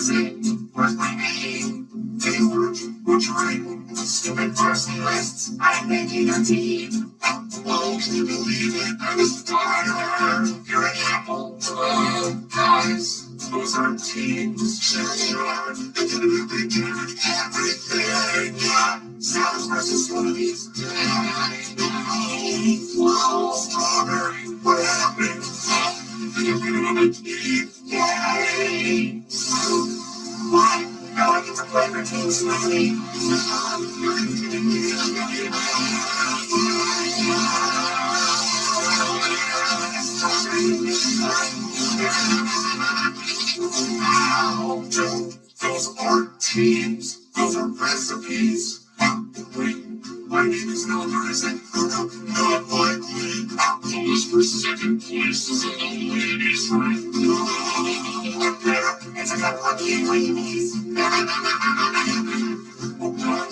prison. Where's my name? Taylor, what's your name? Stupid person lists. I'm making a team. Oh, can you believe it? I'm a starter. You're an apple. Guys, those are teams. Sure. They did everything. Yeah. Sounds versus one of these. Wow, strawberry. What happened? Yay! Why? Now I get to play for Team Smiley. Wow, Joe, those aren't teams. Those are recipes. Wait, my name is not present. Not likely. Polish for second place is an old lady's right. It's a couple of cute ladies.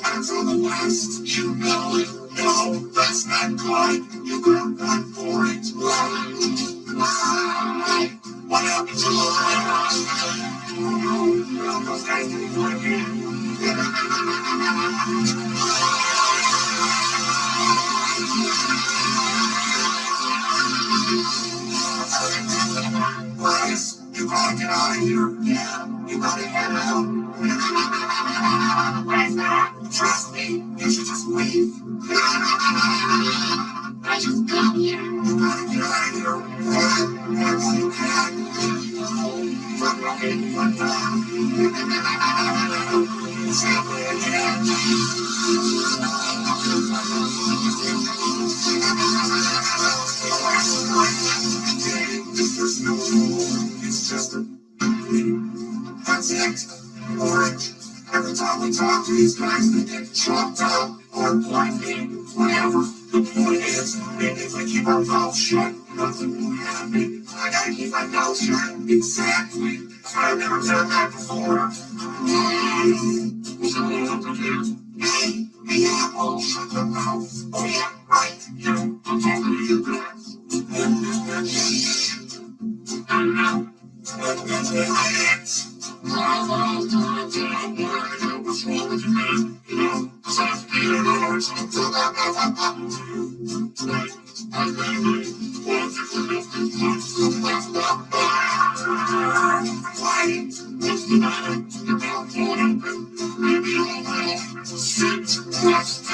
That's on the list. You know it. No, that's not good. You got one for it. What happened to the well, those guys didn't like it. Bryce, you gotta get out of here. Yeah, you gotta get out. Where's that? Trust me, you should just leave. I just got here. You gotta get out of here. Yes, you can. From nothing but that. Simply again. There's no rule, it's just a that's it. Orange. Every time we talk to these guys, they get chopped out or blinded, whatever. The point is, maybe if we keep our mouths shut, nothing will happen. I gotta keep my mouth shut. Exactly. I've never done that before. What's going on up here? Hey, the apple, shut the mouth. Oh yeah, right, you. I'm talking to you guys. I know. What's wrong with you, man? You know, because I have to be here now, so I'm doing that. Tonight, I'm angry. What if you forget Why? What's the matter? Your mouth won't open. Maybe all will. Sit, rest,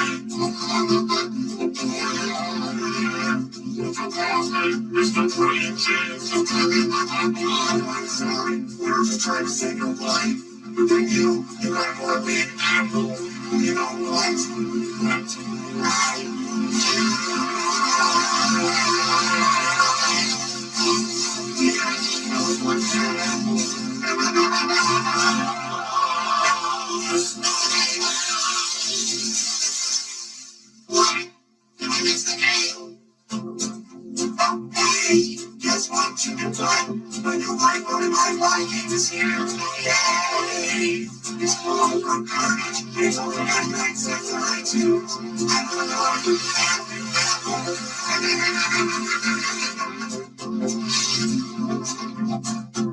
Mr. Green Jeans, I'm sorry, we're just trying to save your life. But then you got more big apple. You know what? What? Did I miss the game? Hey, guess what, Chicken Butt? A new whiteboard in my liking is here. Yay! It's full from Carnage. It's only got 9 cents on iTunes. I don't know if it's happy apple.